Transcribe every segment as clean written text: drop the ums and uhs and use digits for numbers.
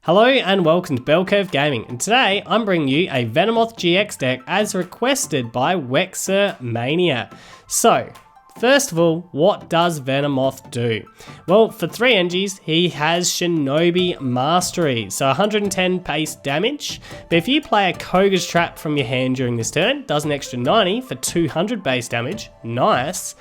Hello and welcome to Bell Curve Gaming, and today I'm bringing you a Venomoth-GX deck as requested by Wexer Mania. So, first of all, what does Venomoth do? Well, for 3 energies, he has Shinobi Mastery, so 110 base damage, but if you play a Koga's Trap from your hand during this turn, does an extra 90 for 200 base damage, nice,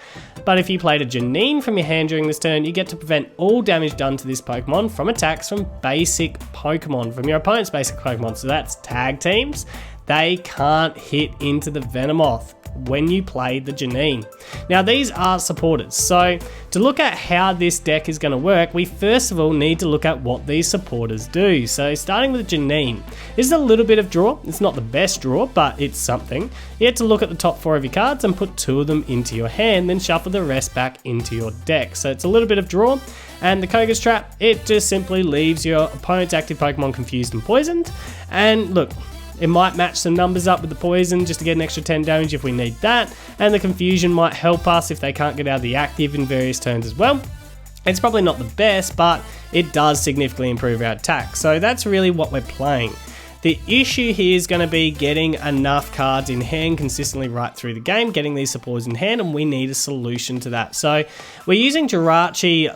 but if you played a Janine from your hand during this turn, you get to prevent all damage done to this Pokemon from attacks from basic Pokemon, from your opponent's basic Pokemon, so that's tag teams. They can't hit into the Venomoth when you play the Janine. Now these are supporters, so to look at how this deck is going to work, we first of all need to look at what these supporters do. So starting with Janine, this is a little bit of draw. It's not the best draw, but it's something. You have to look at the top 4 of your cards and put 2 of them into your hand, then shuffle the rest back into your deck. So it's a little bit of draw. And the Koga's Trap, it just simply leaves your opponent's active Pokemon confused and poisoned. And look, it might match some numbers up with the poison just to get an extra 10 damage if we need that, and the confusion might help us if they can't get out of the active in various turns as well. It's probably not the best, but it does significantly improve our attack, so that's really what we're playing. The issue here is going to be getting enough cards in hand consistently right through the game, getting these supporters in hand, and we need a solution to that. So we're using Jirachi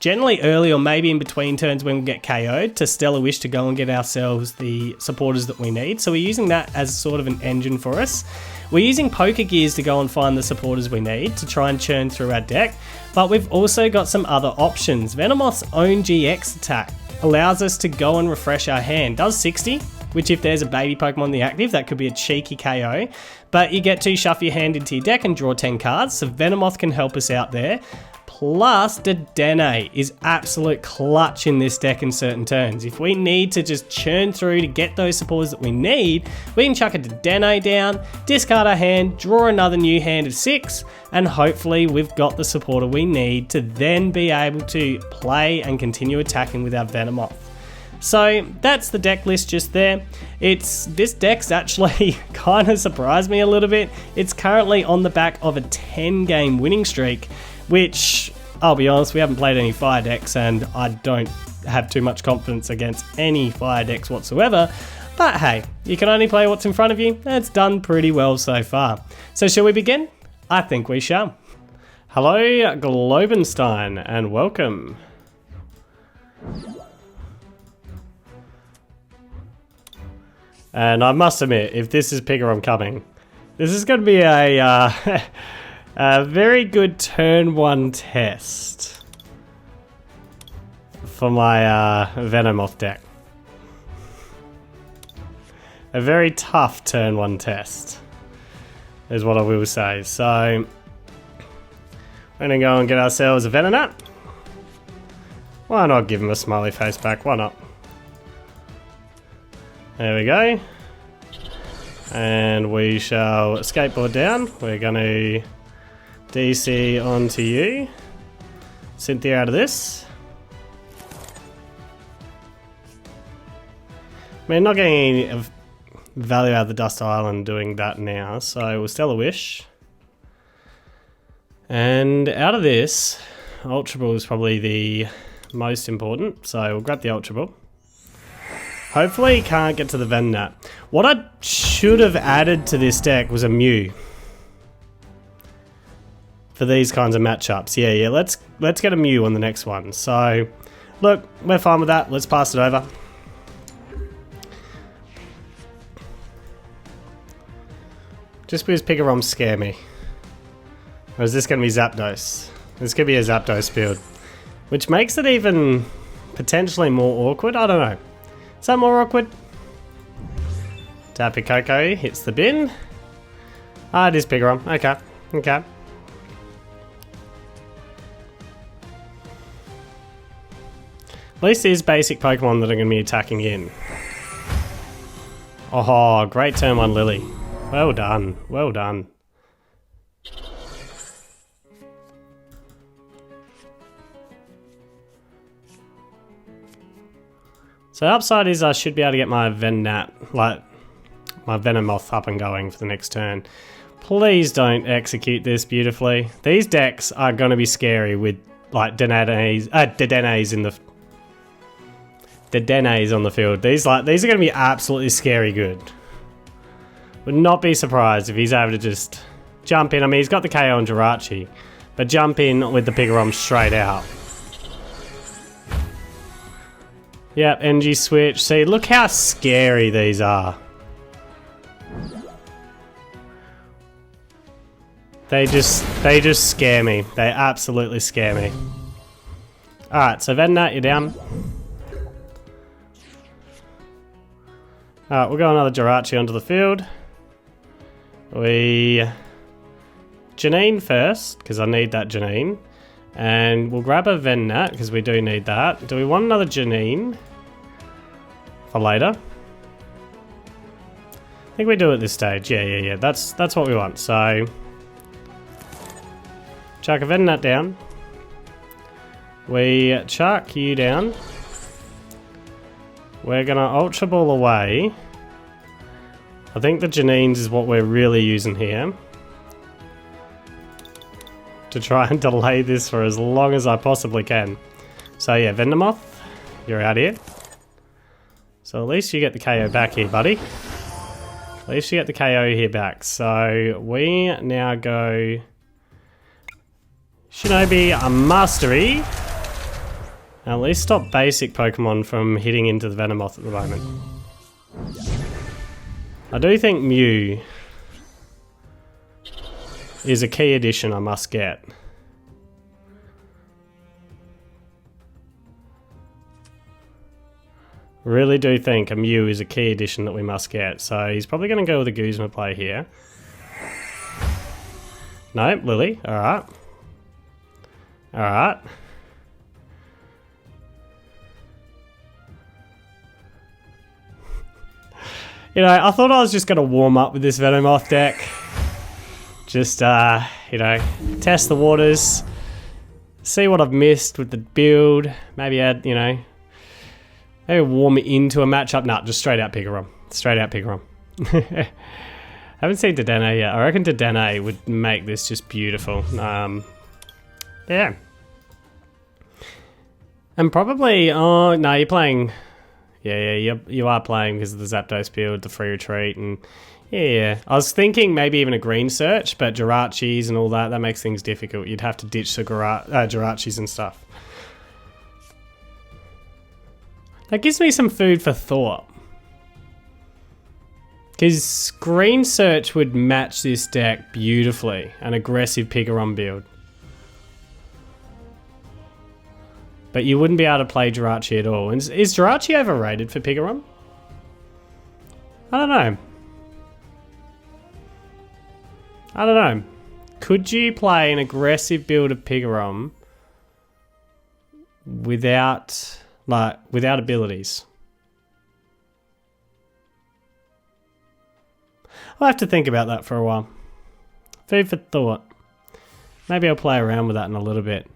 generally early or maybe in between turns when we get KO'd to Stellar Wish to go and get ourselves the supporters that we need. So we're using that as sort of an engine for us. We're using Pokégears to go and find the supporters we need to try and churn through our deck, but we've also got some other options. Venomoth's own GX attack allows us to go and refresh our hand. Does 60, which if there's a baby Pokemon in the active, that could be a cheeky KO, but you get to shuffle your hand into your deck and draw 10 cards, so Venomoth can help us out there. Plus, Dedenne is absolute clutch in this deck in certain turns. If we need to just churn through to get those supporters that we need, we can chuck a Dedenne down, discard our hand, draw another new hand of 6, and hopefully we've got the supporter we need to then be able to play and continue attacking with our Venomoth. So that's the deck list just there. This deck's actually kind of surprised me a little bit. It's currently on the back of a 10-game winning streak, which, I'll be honest, we haven't played any fire decks and I don't have too much confidence against any fire decks whatsoever. But hey, you can only play what's in front of you. It's done pretty well so far. So shall we begin? I think we shall. Hello, Globenstein, and welcome. And I must admit, if this is Pikarom coming, this is going to be a very good turn 1 test for my Venomoth deck. A very tough turn 1 test is what I will say. So we're going to go and get ourselves a Venonat. Why not give him a smiley face back? Why not? There we go. And we shall Escape Board down. We're going to DC onto you. Cynthia out of this. I mean, not getting any value out of the Dust Island doing that now, so we'll Stellar Wish. And out of this, Ultra Ball is probably the most important, so we'll grab the Ultra Ball. Hopefully he can't get to the Venonat. What I should have added to this deck was a Mew. For these kinds of matchups. Yeah, let's get a Mew on the next one. So, look, we're fine with that. Let's pass it over. Just because Pikarom scare me. Or is this going to be Zapdos? This could be a Zapdos build. Which makes it even potentially more awkward. I don't know. Is that more awkward? Tapu Koko hits the bin. Ah, it is Pikarom. Okay. At least there's basic Pokemon that are going to be attacking in. Oh, great turn 1 Lily. Well done. Well done. So the upside is I should be able to get my Venonat, like my Venomoth up and going for the next turn. Please don't execute this beautifully. These decks are going to be scary with like Dedennes in the Dedenne on the field. These are going to be absolutely scary good. Would not be surprised if he's able to just jump in. I mean, he's got the KO on Jirachi, but jump in with the Pikarom straight out. Yep, energy switch. See, look how scary these are. They just scare me. They absolutely scare me. Alright, so Venonat, you're down. Alright, we'll go another Jirachi onto the field. Janine first, because I need that Janine. And we'll grab a Venonat, because we do need that. Do we want another Janine for later? I think we do at this stage. Yeah. That's what we want. So chuck a Venonat down. We chuck you down. We're gonna Ultra Ball away. I think the Janines is what we're really using here to try and delay this for as long as I possibly can. So yeah, Venomoth, you're out here. So at least you get the KO back here, buddy. At least you get the KO here back. So we now go Shinobi Mastery. Now at least stop basic Pokemon from hitting into the Venomoth at the moment. I do think Mew is a key addition I must get. Really do think a Mew is a key addition that we must get. So he's probably going to go with a Guzma play here. No, Lily. Alright. Alright. You know, I thought I was just going to warm up with this Venomoth deck. Just, you know, test the waters. See what I've missed with the build. Maybe add, you know, maybe warm it into a matchup. Nah, just straight out Pikarom. Straight out Pikarom. Haven't seen Dedenne yet. I reckon Dedenne would make this just beautiful. Yeah. And probably, oh, no, you're playing... Yeah, you are playing because of the Zapdos build, the free retreat, and yeah. I was thinking maybe even a green search, but Jirachis and all that makes things difficult. You'd have to ditch the Jirachis and stuff. That gives me some food for thought. Because green search would match this deck beautifully, an aggressive Pikarom build. But you wouldn't be able to play Jirachi at all. Is Jirachi overrated for Pikarom? I don't know. I don't know. Could you play an aggressive build of Pikarom without abilities? I'll have to think about that for a while. Food for thought. Maybe I'll play around with that in a little bit.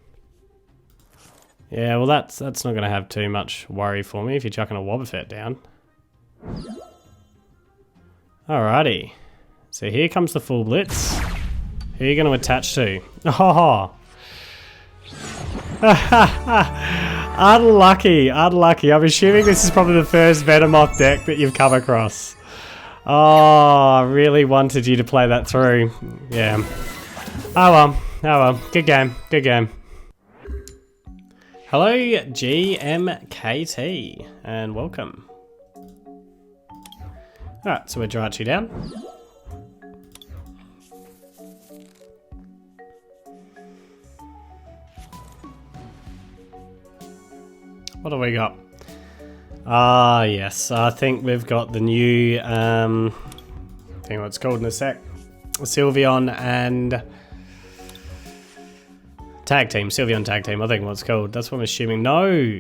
Yeah, well that's not going to have too much worry for me if you're chucking a Wobbuffet down. Alrighty. So here comes the full blitz. Who are you going to attach to? Oh! Unlucky. I'm assuming this is probably the first Venomoth deck that you've come across. Oh, I really wanted you to play that through. Yeah. Oh well. Good game. Hello, GMKT, and welcome. Alright, so we're Jirachi down. What do we got? Ah, yes, I think we've got the new, I think what it's called in a sec. Sylveon and... Tag team, Sylveon tag team, I think what it's called. That's what I'm assuming. No!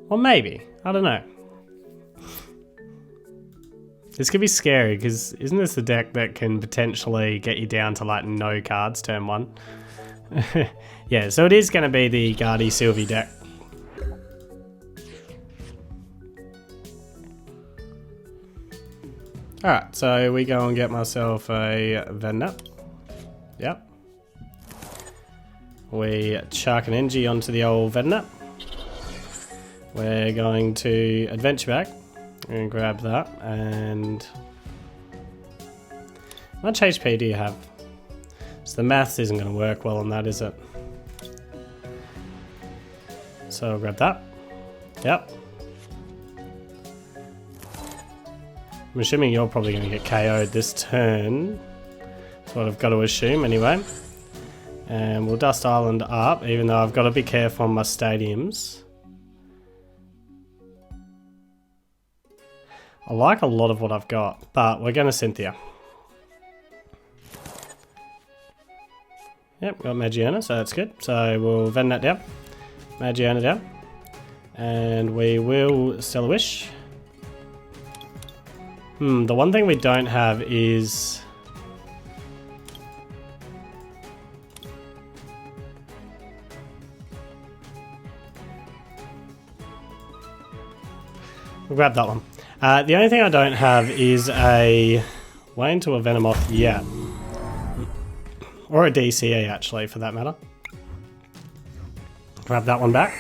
Or maybe. I don't know. This could be scary, because isn't this the deck that can potentially get you down to like no cards turn one? Yeah, so it is going to be the Gardevoir Sylveon deck. Alright, so we go and get myself a Venonat. Yep. We chuck an energy onto the old Venonat. We're going to adventure back. We're going to grab that and... How much HP do you have? So the maths isn't going to work well on that, is it? So I'll grab that. Yep. I'm assuming you're probably going to get KO'd this turn. That's what I've got to assume anyway. And we'll Dust Island up, even though I've got to be careful on my stadiums. I like a lot of what I've got, but we're going to Cynthia. Yep, got Magearna, so that's good. So we'll Venonat down, Magearna down, and we will Stellar Wish. The one thing we don't have is... We'll grab that one. The only thing I don't have is a way into a Venomoth yet. Or a DCE actually, for that matter. Grab that one back.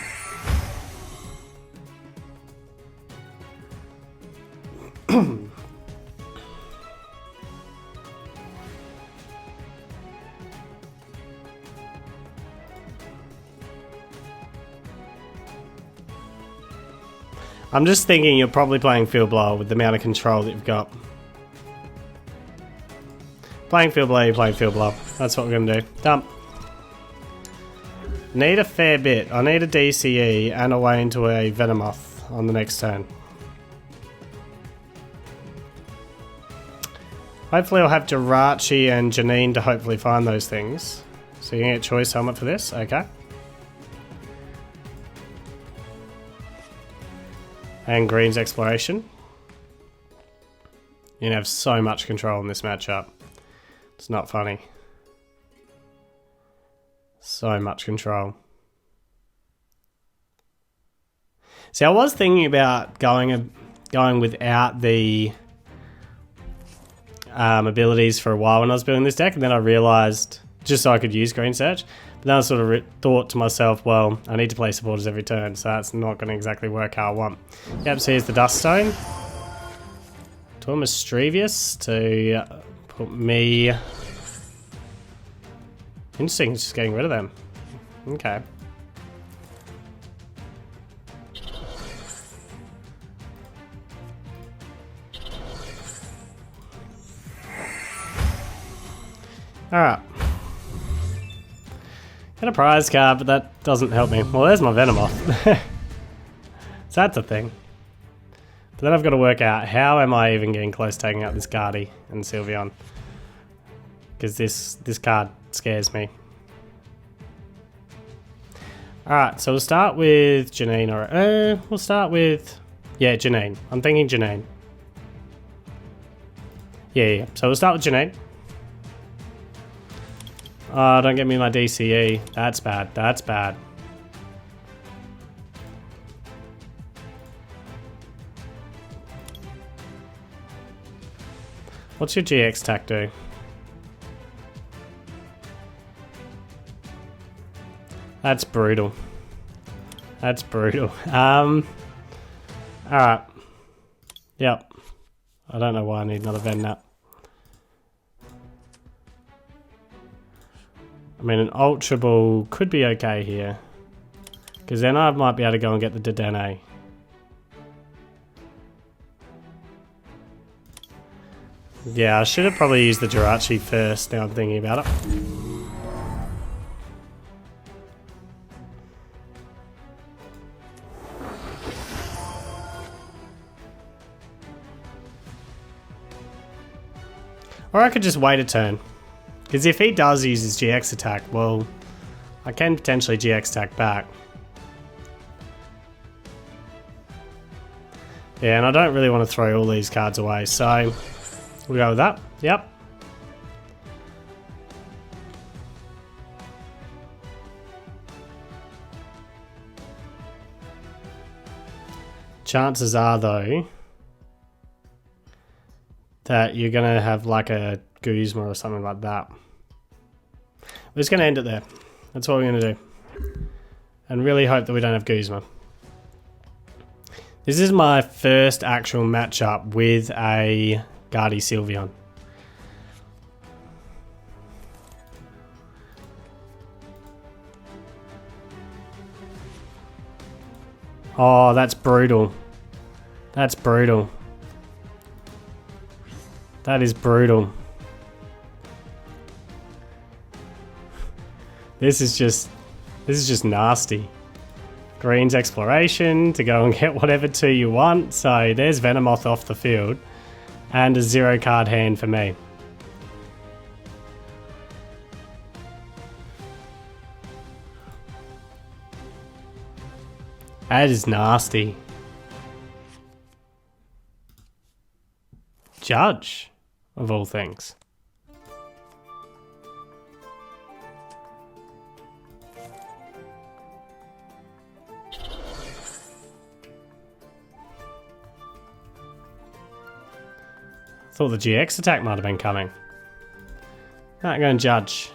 I'm just thinking you're probably playing Field Blower with the amount of control that you've got. Playing Field Blower, you're playing Field Blower. That's what we're going to do. Dump. Need a fair bit. I need a DCE and a way into a Venomoth on the next turn. Hopefully I'll have Jirachi and Janine to hopefully find those things. So you can get Choice Helmet for this? Okay. And Green's Exploration. You have so much control in this matchup. It's not funny. So much control. See, I was thinking about going without the abilities for a while when I was building this deck, and then I realised, just so I could use Green Search, but then I sort of thought to myself, well, I need to play supporters every turn, so that's not going to exactly work how I want. Yep, so here's the Dust Stone. To a Mischievous to put me... Interesting, just getting rid of them. Okay. Alright. Get a prize card, but that doesn't help me. Well, there's my Venomoth. So that's a thing. But then I've got to work out how am I even getting close to taking out this Gardevoir and Sylveon. Because this card scares me. Alright, so we'll start with Janine, or we'll start with... Yeah, Janine. I'm thinking Janine. Yeah. So we'll start with Janine. Oh, don't get me my DCE. That's bad. That's bad. What's your GX attack do? That's brutal. That's brutal. Alright. Yep. I don't know why I need another Venonat. I mean, an Ultra Ball could be okay here. Because then I might be able to go and get the Dedenne. Yeah, I should have probably used the Jirachi first, now I'm thinking about it. Or I could just wait a turn. Because if he does use his GX attack, well, I can potentially GX attack back. Yeah, and I don't really want to throw all these cards away, so we'll go with that. Yep. Chances are, though, that you're going to have like a Guzma or something like that. We're just going to end it there. That's what we're going to do. And really hope that we don't have Guzma. This is my first actual matchup with a Gardevoir Sylveon. Oh, that's brutal. That's brutal. That is brutal. This is just nasty. Green's exploration to go and get whatever 2 you want. So there's Venomoth off the field. And a 0 card hand for me. That is nasty. Judge, of all things. Thought the GX attack might have been coming. Not going to Judge.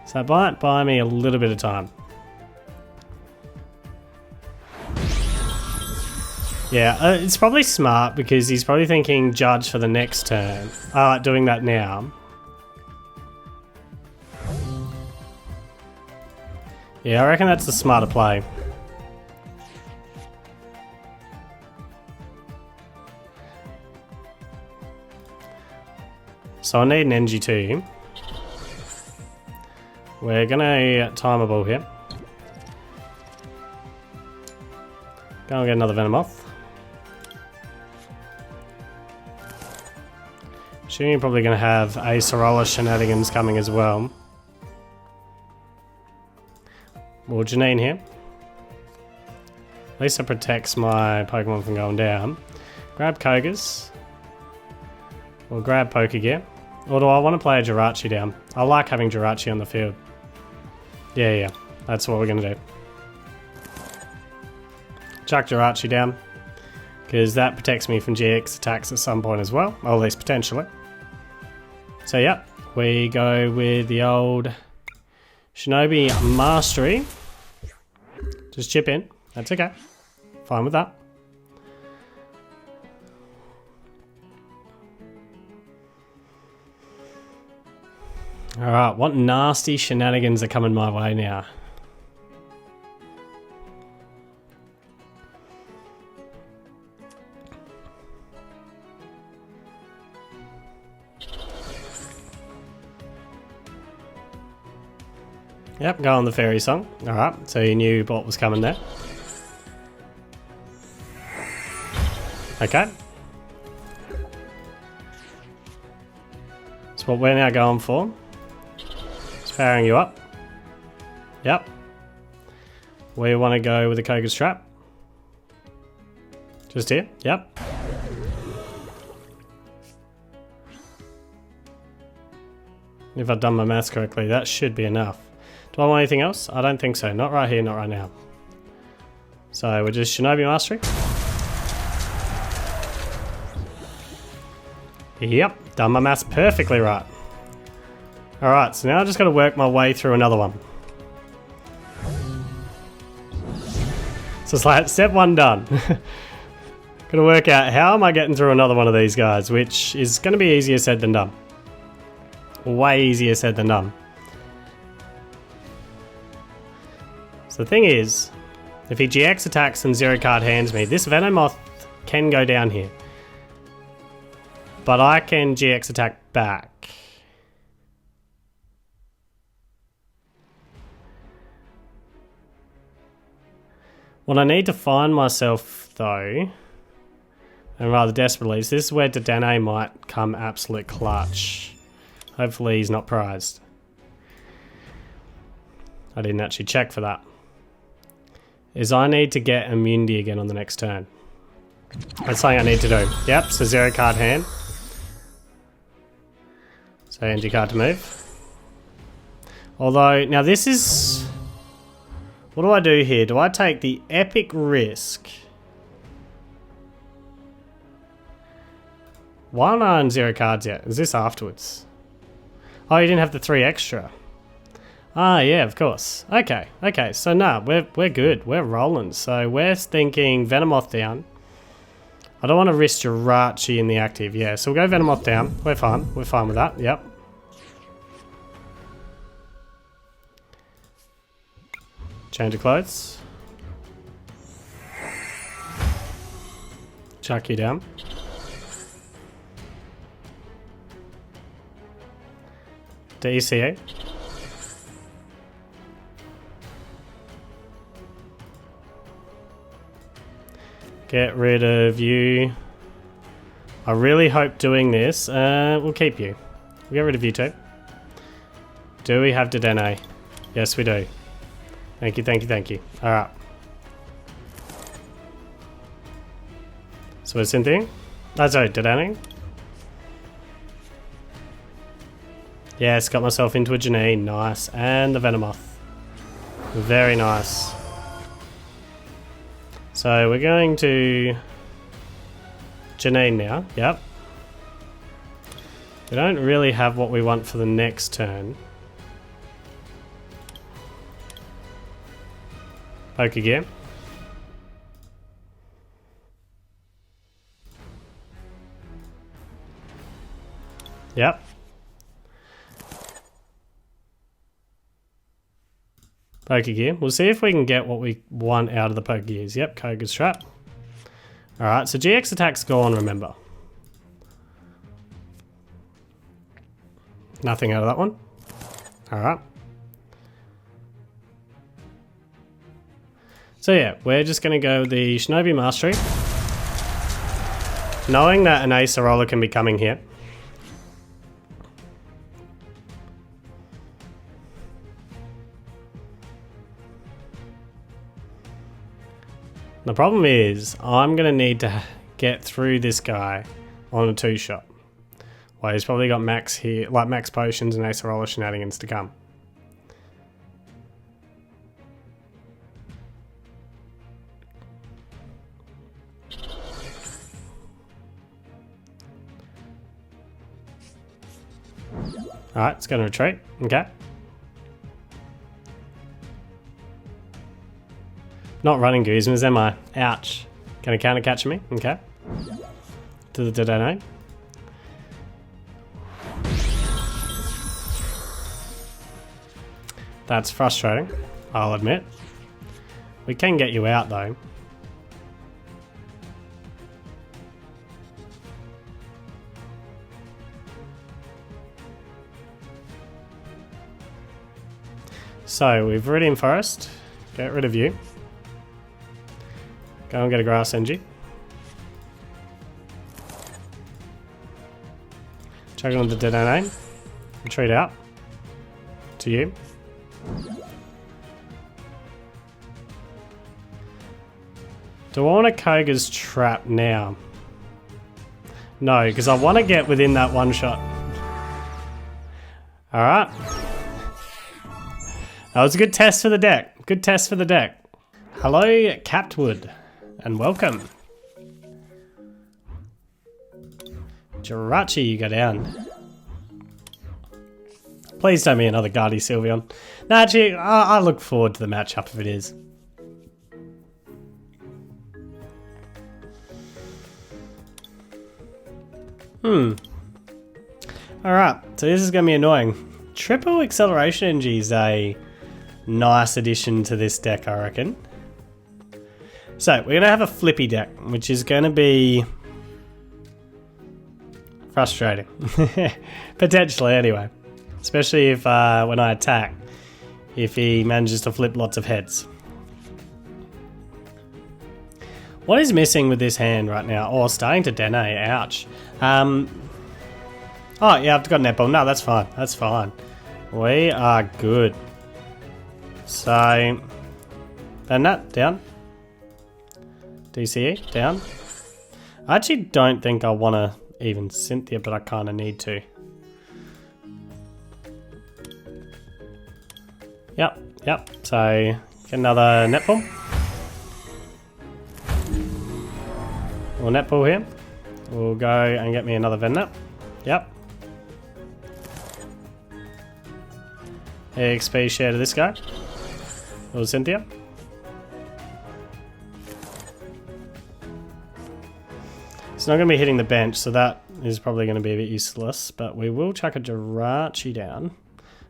So that might buy me a little bit of time. Yeah, it's probably smart because he's probably thinking Judge for the next turn. Doing that now. Yeah, I reckon that's the smarter play. So I need an NG2. We're gonna time a ball here. Go and get another Venomoth. Assuming you're probably gonna have a Sorolla shenanigans coming as well. Well, Janine here. At least it protects my Pokemon from going down. Grab Kogas. We'll grab Pokégear. Or do I want to play a Jirachi down? I like having Jirachi on the field. Yeah, that's what we're going to do. Chuck Jirachi down. Because that protects me from GX attacks at some point as well. Or at least potentially. So yeah, we go with the old Shinobi Mastery. Just chip in. That's okay. Fine with that. Alright, what nasty shenanigans are coming my way now? Yep, go on the fairy song. Alright, so you knew what was coming there. Okay. That's what we're now going for. Powering you up. Yep. We want to go with the Koga's Trap. Just here. Yep. If I've done my maths correctly, that should be enough. Do I want anything else? I don't think so. Not right here, not right now. So we're just Shinobi Mastery. Yep. Done my maths perfectly right. Alright, so now I just got to work my way through another one. So it's like, step 1 done. Gotta work out how am I getting through another one of these guys, which is going to be easier said than done. Way easier said than done. So the thing is, if he GX attacks and 0 card hands me, this Venomoth can go down here. But I can GX attack back. What I need to find myself, though, and rather desperately, is this is where Dedenne might come absolute clutch. Hopefully he's not prized. I didn't actually check for that. Is I need to get immunity again on the next turn. That's something I need to do. Yep, so 0 card hand. So NG card to move. Although, now this is... What do I do here? Do I take the epic risk? Why aren't 0 cards yet? Is this afterwards? Oh, you didn't have the 3 extra. Ah, yeah, of course. Okay, okay. So nah, we're good. We're rolling. So we're thinking Venomoth down. I don't want to risk Jirachi in the active. Yeah, so we'll go Venomoth down. We're fine. We're fine with that. Yep. Change of clothes. Chuck you down. DCA. Get rid of you. I really hope doing this will keep you. We'll get rid of you too. Do we have Dedenne? Yes, we do. Thank you, thank you, thank you. Alright. So where's Cynthia? Oh, sorry, Dedenne. Yes, got myself into a Janine. Nice. And the Venomoth. Very nice. So we're going to Janine now. Yep. We don't really have what we want for the next turn. Pokégear. Yep. Pokégear. We'll see if we can get what we want out of the Pokégears. Yep, Koga's trap. Alright, so GX attack's gone, remember. Nothing out of that one. Alright. So yeah, we're just going to go with the Shinobi Mastery. Knowing that an Acerola can be coming here. The problem is, I'm going to need to get through this guy on a two-shot. Well, he's probably got max here, like max potions and Acerola shenanigans to come. Alright, it's going to retreat. Okay. Not running Guzmas, am I? Ouch. Gonna counter catch me? Okay. To the Dedenne. That's frustrating, I'll admit. We can get you out though. So, we've Viridian Forest. Get rid of you. Go and get a Grass Engie. Chuck on the Dedenne. Retreat out. To you. Do I want a Koga's trap now? No, because I want to get within that one shot. Alright. That was a good test for the deck. Good test for the deck. Hello, Captwood. And welcome. Jirachi, you go down. Please don't be another Gardevoir Sylveon. No, actually, I look forward to the matchup if it is. Alright, so this is going to be annoying. Triple Acceleration Energy is a nice addition to this deck, I reckon. So, we're going to have a flippy deck, which is going to be frustrating. Potentially, anyway. Especially if, when I attack, if he manages to flip lots of heads. What is missing with this hand right now? Oh, starting to Dene, ouch. Oh, yeah, I've got netball. No, that's fine. That's fine. We are good. So, Venonat, down. DCE, down. I actually don't think I want to even Cynthia, but I kind of need to. Yep. So, get another netball. We'll netball here. We'll go and get me another Venonat. Yep. XP share to this guy. Little Cynthia. It's not going to be hitting the bench, so that is probably going to be a bit useless. But we will chuck a Jirachi down.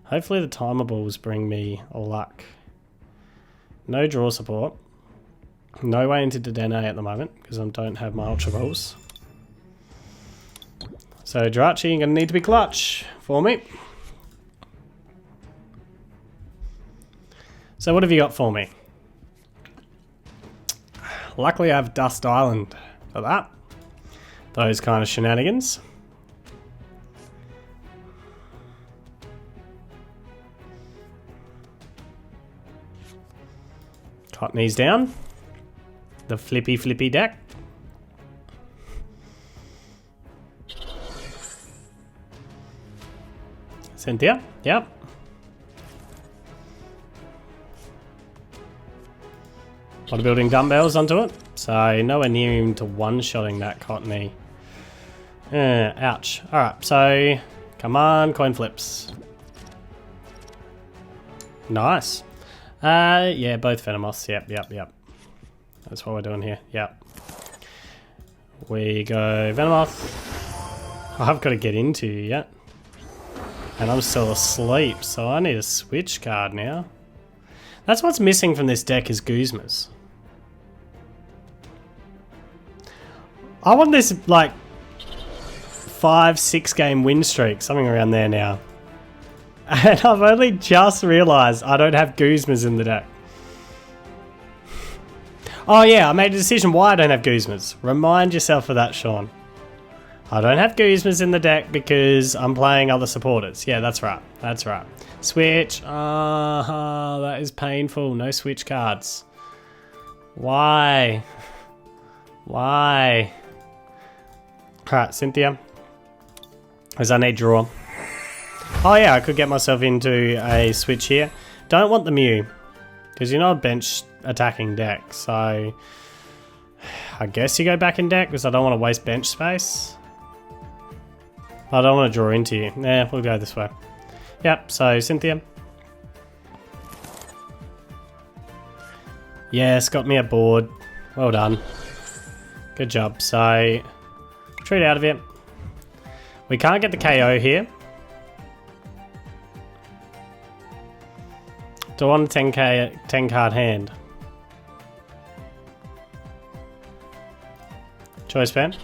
Hopefully the timer balls bring me luck. No draw support. No way into Dedenne at the moment, because I don't have my Ultra Balls. So Jirachi, you're going to need to be clutch for me. So what have you got for me? Luckily I have Dust Island for that. Those kind of shenanigans. Cottony's down. The flippy deck. Cynthia, yep. Bodybuilding dumbbells onto it. So nowhere near him to one-shotting that Cottony. Ouch. Alright, so come on, coin flips. Nice. Yeah, both Venomoths. Yep. That's what we're doing here. Yep. We go Venomoth. I've got to get into you yet. And I'm still asleep, so I need a switch card now. That's what's missing from this deck is Guzmas. I want this, like, 5-6 game win streak, something around there now. And I've only just realised I don't have Guzmas in the deck. Oh yeah, I made a decision why I don't have Guzmas. Remind yourself of that, Shaun. I don't have Guzmas in the deck because I'm playing other supporters. Yeah, that's right. That's right. Switch. That is painful. No switch cards. Why? Why? Alright, Cynthia. Because I need draw. Oh yeah, I could get myself into a switch here. Don't want the Mew. Because you're not a bench attacking deck. So I guess you go back in deck because I don't want to waste bench space. I don't want to draw into you. Nah, we'll go this way. Yep, so Cynthia. Yes, got me a board. Well done. Good job. So, retreat out of it. We can't get the KO here. Do I want a 10 card hand? Choice Band?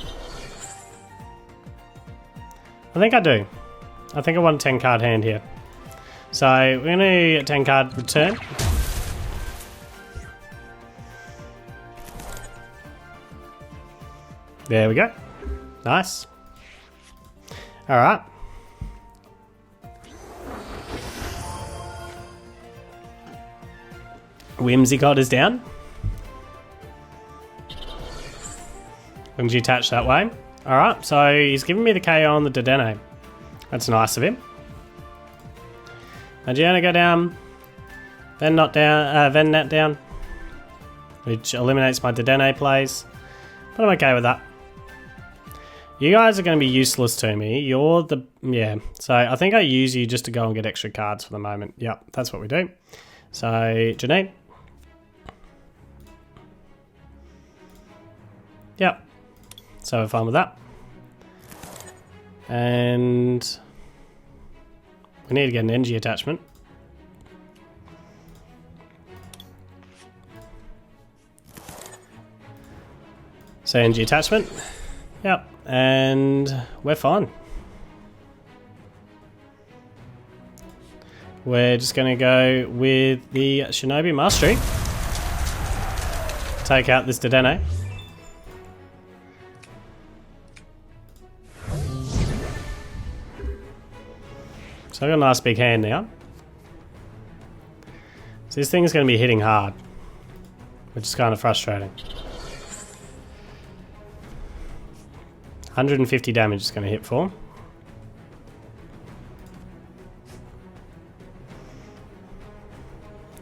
I think I do. I think I want a 10 card hand here. So we're going to 10 card return. There we go. Nice. Alright. Whimsicott is down. Brings you attached that way. Alright, so he's giving me the KO on the Dedenne. That's nice of him. Magearna go down. Venonat down. Venonat down. Which eliminates my Dedenne plays. But I'm okay with that. You guys are going to be useless to me. You're the... Yeah. So I think I use you just to go and get extra cards for the moment. Yep, that's what we do. So, Janine. Yep. So we're fine with that. And we need to get an energy attachment. So energy attachment. Yep. And we're fine. We're just going to go with the Shinobi Mastery. Take out this Dedenne. So I've got a nice big hand now. So this thing's going to be hitting hard, which is kind of frustrating. 150 damage is going to hit for.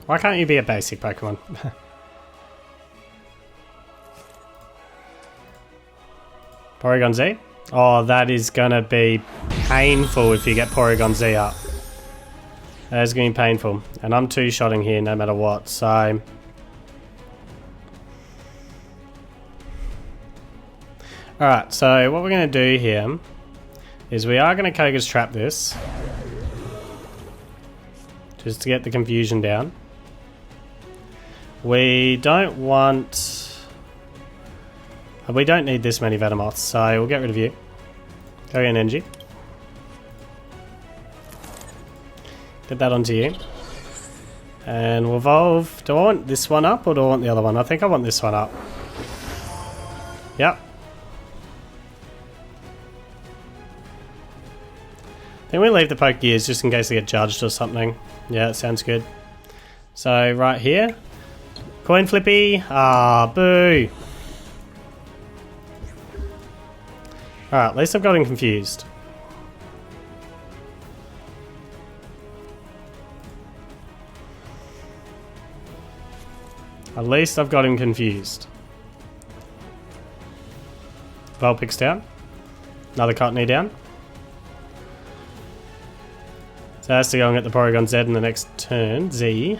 Why can't you be a basic Pokemon? Porygon Z? Oh, that is going to be painful if you get Porygon Z up. That's going to be painful. And I'm two-shotting here no matter what, so... Alright, so what we're going to do here is we are going to Koga's Trap this. Just to get the confusion down. We don't want... We don't need this many Venomoths, so we'll get rid of you. Go get an energy. Get that onto you. And we'll evolve. Do I want this one up or do I want the other one? I think I want this one up. Yep. Then we leave the Pokégears just in case they get judged or something. Yeah, that sounds good. So right here. Coin flippy. Ah, boo. Alright, at least I've got him confused. At least I've got him confused. Vulpix down. Another Cottony down. So that's to go and get the Porygon Z in the next turn. Z.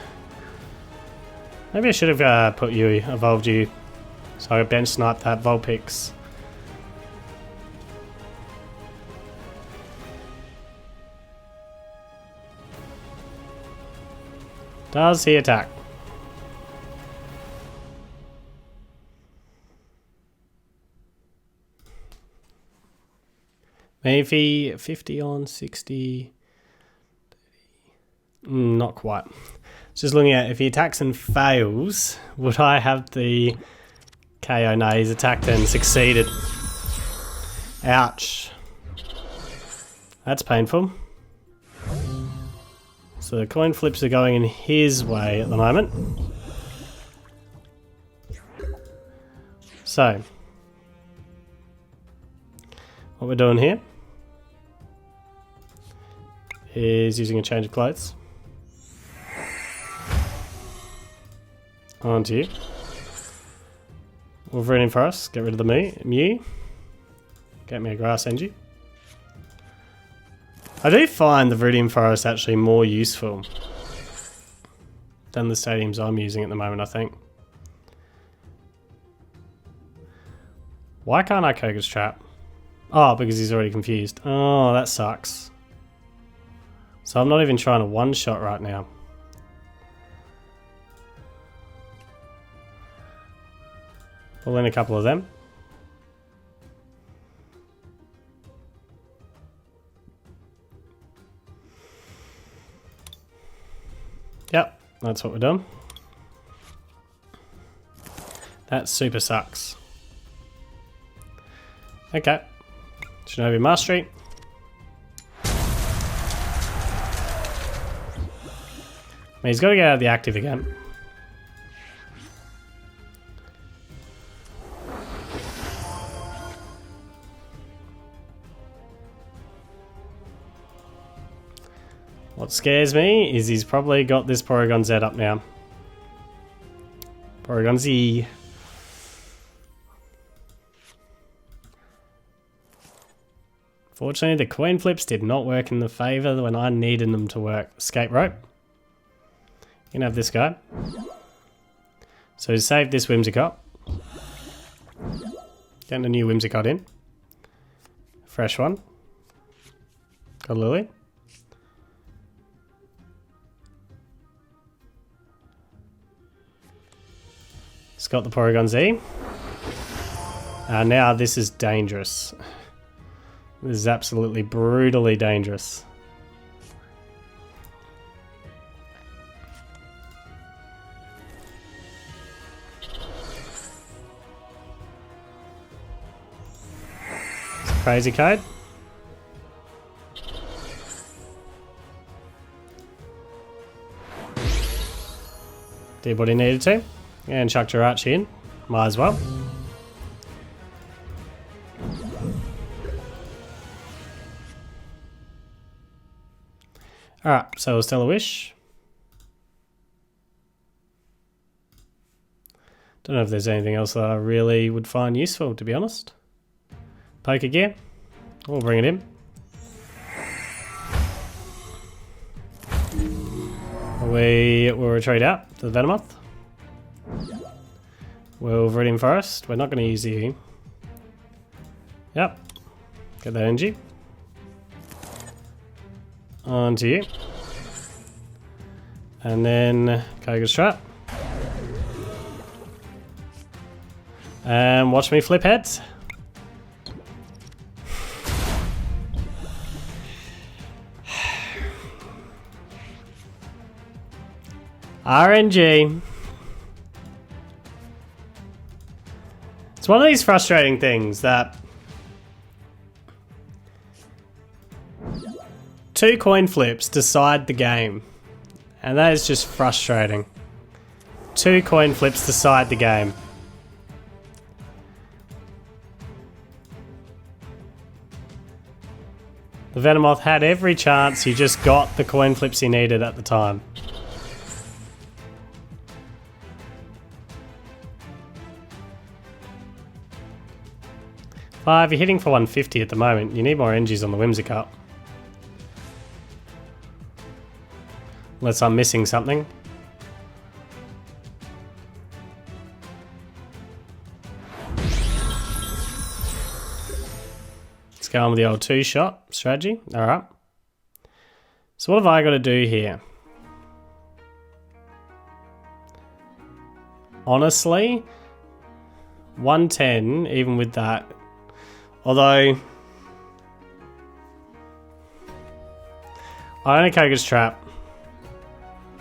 Maybe I should have evolved you. So I bench sniped that Vulpix. Does he attack? Maybe 50 on 60. 30. Not quite. Just looking at if he attacks and fails, would I have the KO? No, he's attacked and succeeded. Ouch. That's painful. So the coin flips are going in his way at the moment. So, what we're doing here is using a change of clothes. On to you. Viridian Forest, get rid of the Mew. Get me a grass energy. I do find the Viridian Forest actually more useful than the stadiums I'm using at the moment, I think. Why can't I Koga's Trap? Oh, because he's already confused. Oh, that sucks. So I'm not even trying to one-shot right now. Pull in a couple of them. Yep, that's what we're doing. That super sucks. Okay. Shinobi Mastery. He's got to get out of the active again. What scares me is he's probably got this Porygon Z up now. Porygon Z. Fortunately, the coin flips did not work in the favour when I needed them to work. Escape Rope. You can have this guy. So save this Whimsicott. Getting a new Whimsicott in. Fresh one. Got a Lily. It's got the Porygon Z. Now this is dangerous. This is absolutely brutally dangerous. It's a crazy code. Did what he needed to. And chuck Jirachi in. Might as well. Alright, so we'll Stellar Wish. Don't know if there's anything else that I really would find useful, to be honest. Pokégear. We'll bring it in. We will retreat out to the Venomoth. We'll Viridian Forest. We're not going to use you. Yep. Get that energy. Onto you. And then Koga's Trap. And watch me flip heads. RNG. It's one of these frustrating things that 2 coin flips decide the game. And that is just frustrating. 2 coin flips decide the game. The Venomoth had every chance, you just got the coin flips you needed at the time. If you're hitting for 150 at the moment, you need more energies on the Whimsicott. Unless I'm missing something. Let's go on with the old 2-shot strategy. Alright. So what have I got to do here? Honestly, 110, even with that. Although, I only Koga's Trap.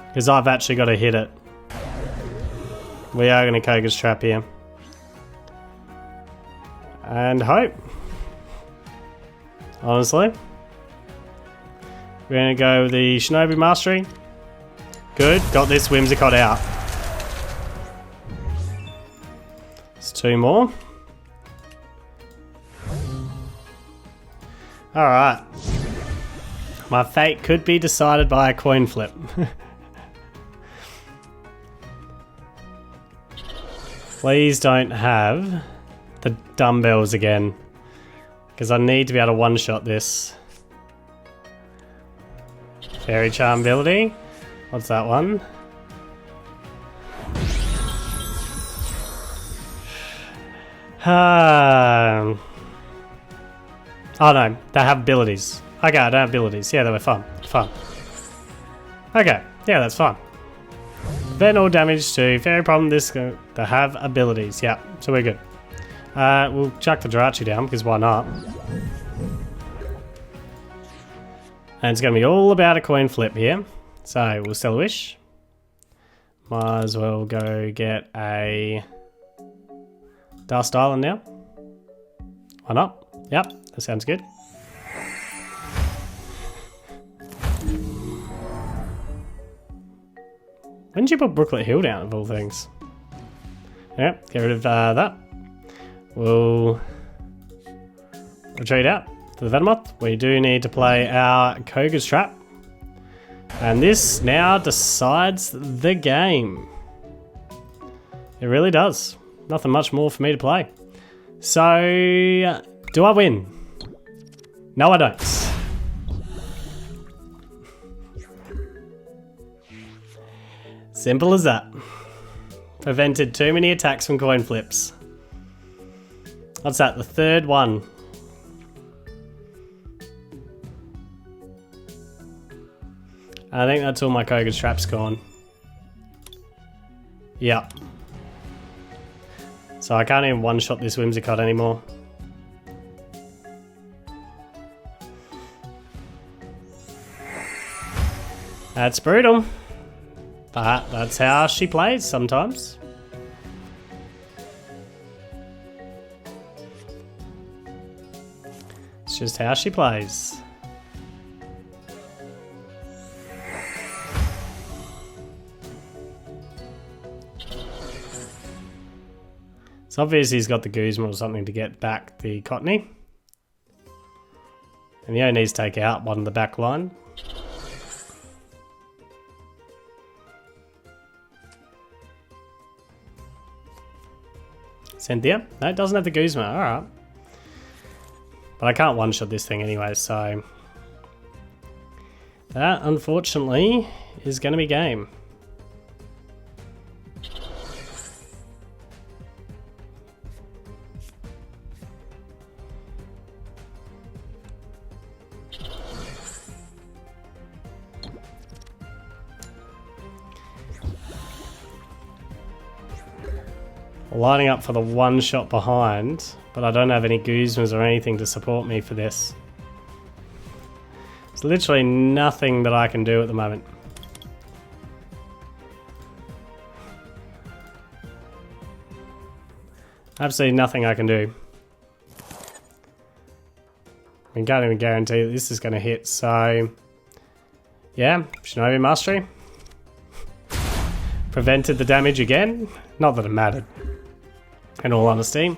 Because I've actually got to hit it. We are going to Koga's Trap here. And hope. Honestly. We're going to go with the Shinobi Mastery. Good. Got this Whimsicott out. It's 2 more. Alright. My fate could be decided by a coin flip. Please don't have the dumbbells again. Because I need to be able to one-shot this. Fairy Charm ability. What's that one? Oh no, they have abilities. Okay, I don't have abilities. Yeah, they were fun. Fun. Okay, yeah, that's fine. Then all damage to Fairy Problem. This they have abilities. Yeah, so we're good. We'll chuck the Jirachi down because why not? And it's going to be all about a coin flip here. So we'll sell a wish. Might as well go get a Dust Island now. Why not? Yep, that sounds good. When did you put Brooklet Hill down of all things? Yep, get rid of that. We'll retreat out to the Venomoth. We do need to play our Koga's Trap. And this now decides the game. It really does. Nothing much more for me to play. So, do I win? No, I don't. Simple as that. Prevented too many attacks from coin flips. What's that? The third one. I think that's all my Koga's Trap's gone. Yeah. So I can't even one-shot this Whimsicott anymore. That's brutal. But that's how she plays sometimes. It's just how she plays. It's obvious he's got the Guzma or something to get back the Cottony. And he only needs to take out one of the back line. Cynthia? No, it doesn't have the Guzma. Alright. But I can't one-shot this thing anyway, so... That, unfortunately, is going to be game. Lining up for the one shot behind, but I don't have any Guzmas or anything to support me for this. There's literally nothing that I can do at the moment. Absolutely nothing I can do. I can't even guarantee that this is going to hit, so... yeah, Shinobi Mastery. Prevented the damage again. Not that it mattered, in all honesty.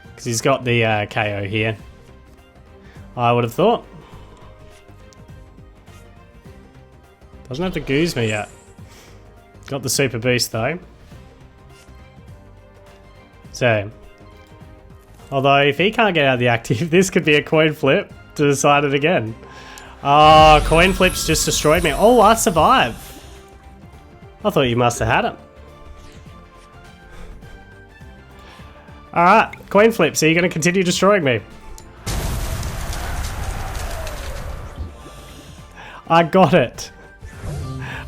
Because he's got the KO here. I would have thought. Doesn't have to goose me yet. Got the super boost though. So, although if he can't get out of the active, this could be a coin flip to decide it again. Oh, coin flips just destroyed me. Oh, I survived. I thought you must have had it. Alright, coin flip, so you're going to continue destroying me. I got it.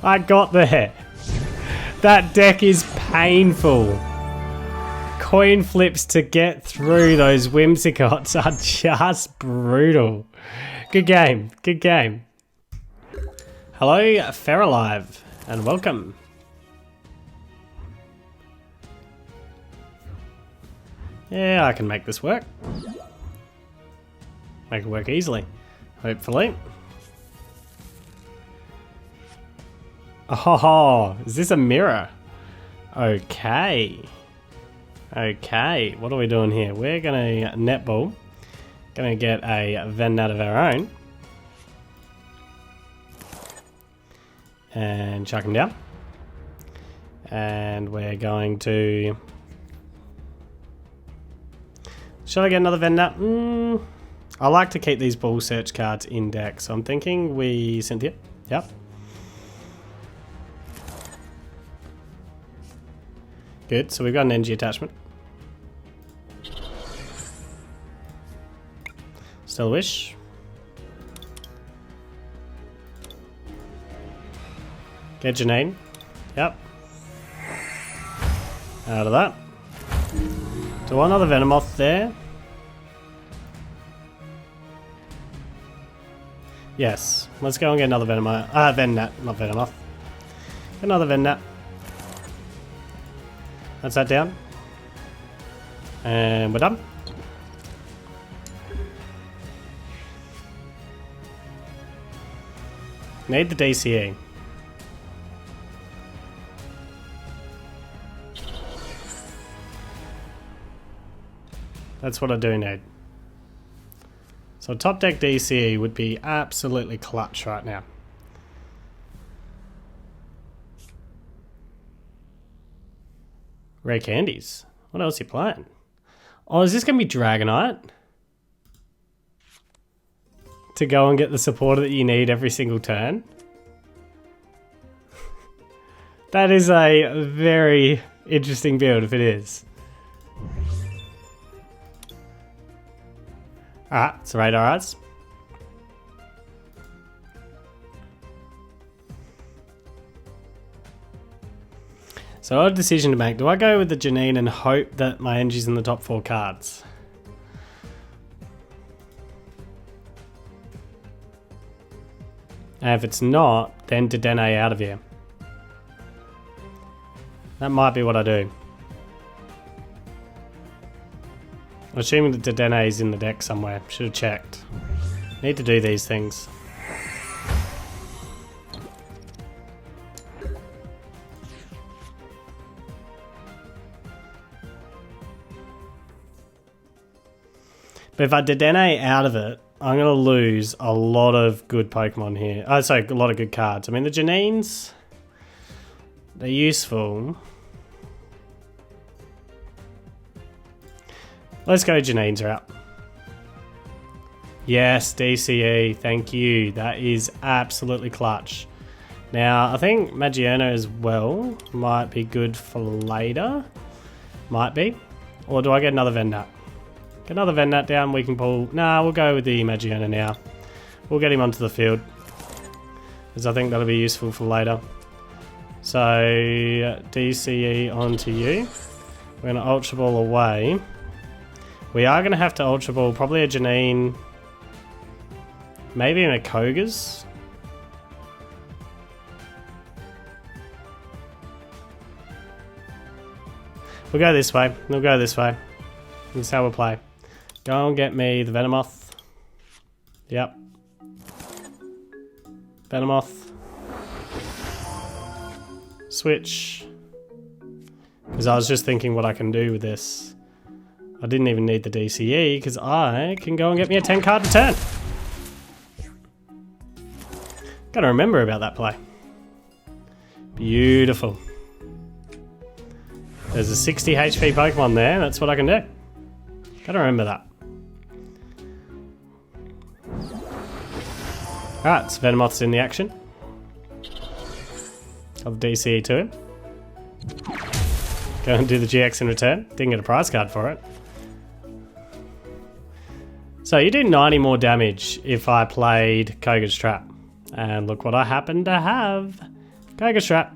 I got there. That deck is painful. Coin flips to get through those Whimsicotts are just brutal. Good game, good game. Hello, Feralive, and welcome. Yeah, I can make this work. Make it work easily, hopefully. Oh, is this a mirror? Okay. Okay, what are we doing here? We're gonna netball. Gonna get a Venonat of our own. And chuck him down. And we're going to... shall I get another Venonat? I like to keep these ball search cards in deck, so I'm thinking we... Cynthia? Yep. Good, so we've got an energy attachment. Still a wish. Get Janine. Yep. Out of that. Do I want another Venomoth there? Yes. Let's go and get another Venonat, not Venomoth. Get another Venonat. That's that down. And we're done. Need the DCE. That's what I do need. So top deck DCE would be absolutely clutch right now. Rare candies. What else are you playing? Oh, is this going to be Dragonite? To go and get the supporter that you need every single turn? That is a very interesting build if it is. Alright, so Radar Arts. So I have a decision to make. Do I go with the Janine and hope that my energy's in the top 4 cards? And if it's not, then Dedenne out of here. That might be what I do. I'm assuming that Dedenne is in the deck somewhere. Should have checked. Need to do these things. But if I Dedenne out of it, I'm going to lose a lot of good Pokemon here. Oh, sorry, a lot of good cards. I mean, the Janines, they're useful. Let's go, Janines are out. Yes, DCE, thank you. That is absolutely clutch. Now, I think Magearna as well might be good for later. Might be. Or do I get another Venonat? Get another Venonat down, we can pull... Nah, we'll go with the Magearna now. We'll get him onto the field, because I think that'll be useful for later. So, DCE onto you. We're going to Ultra Ball away. We are going to have to Ultra Ball probably a Janine, maybe even a Koga's. We'll go this way. We'll go this way. This is how we'll play. Go and get me the Venomoth. Yep. Venomoth. Switch. Because I was just thinking what I can do with this. I didn't even need the DCE because I can go and get me a 10 card return. Gotta remember about that play. Beautiful. There's a 60 HP Pokemon there, that's what I can do. Gotta remember that. Alright, so Venomoth's in the action. I'll DCE to him. Go and do the GX in return. Didn't get a prize card for it. So you do 90 more damage if I played Koga's Trap. And look what I happen to have. Koga's Trap.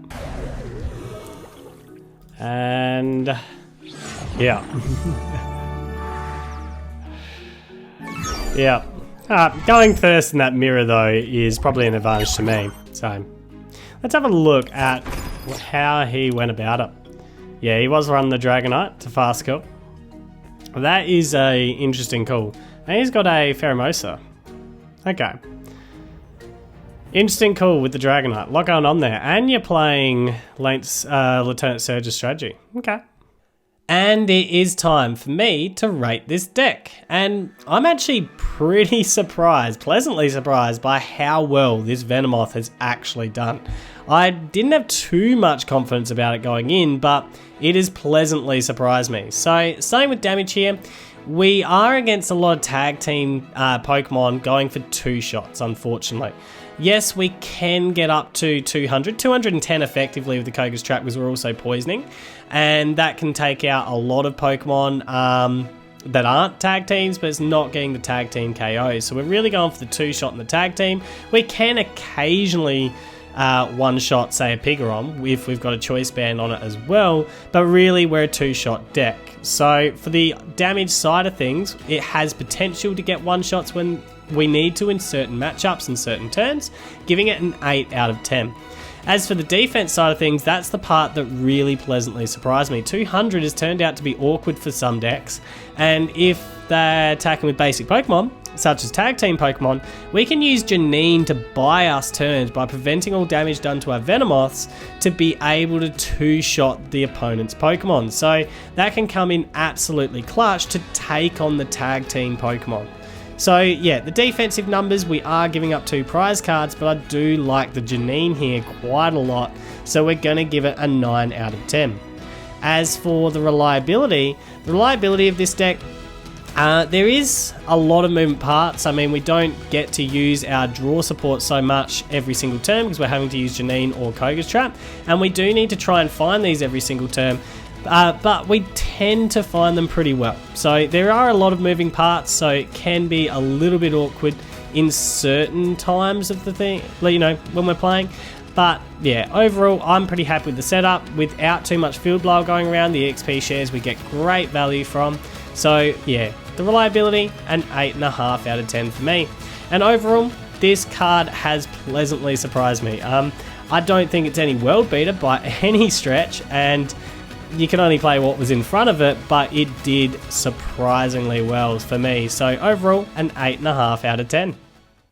And yeah. Yeah. Going first in that mirror though is probably an advantage to me. So let's have a look at how he went about it. Yeah, he was running the Dragonite to fast kill. That is a interesting call. And he's got a Pheromosa. Okay. Interesting call with the Dragonite. A lot going on there. And you're playing Lieutenant Surge's strategy. Okay. And it is time for me to rate this deck. And I'm actually pretty surprised, pleasantly surprised by how well this Venomoth has actually done. I didn't have too much confidence about it going in, but it has pleasantly surprised me. So, starting with damage here, we are against a lot of tag team Pokemon going for 2 shots, unfortunately. Yes, we can get up to 200, 210 effectively with the Koga's Trap because we're also poisoning. And that can take out a lot of Pokemon that aren't tag teams, but it's not getting the tag team KO. So we're really going for the 2-shot in the tag team. We can occasionally one-shot, say, a Pikarom if we've got a Choice Band on it as well. But really, we're a 2-shot deck. So for the damage side of things, it has potential to get one-shots when we need to in certain matchups and certain turns, giving it an 8 out of 10. As for the defense side of things, that's the part that really pleasantly surprised me. 200 has turned out to be awkward for some decks, and if they're attacking with basic Pokemon, such as tag team Pokemon, we can use Janine to buy us turns by preventing all damage done to our Venomoths to be able to 2-shot the opponent's Pokemon. So that can come in absolutely clutch to take on the tag team Pokemon. So yeah, the defensive numbers, we are giving up 2 prize cards, but I do like the Janine here quite a lot, so we're going to give it a 9 out of 10. As for the reliability of this deck, there is a lot of movement parts. I mean, we don't get to use our draw support so much every single turn because we're having to use Janine or Koga's Trap, and we do need to try and find these every single turn. But we tend to find them pretty well. So there are a lot of moving parts, so it can be a little bit awkward in certain times of the thing, you know, when we're playing. But yeah, overall, I'm pretty happy with the setup. Without too much field blow going around, the XP shares we get great value from. So yeah, the reliability, an 8.5 out of 10 for me. And overall, this card has pleasantly surprised me. I don't think it's any world beater by any stretch, and you can only play what was in front of it, but it did surprisingly well for me. So overall, an 8.5 out of 10.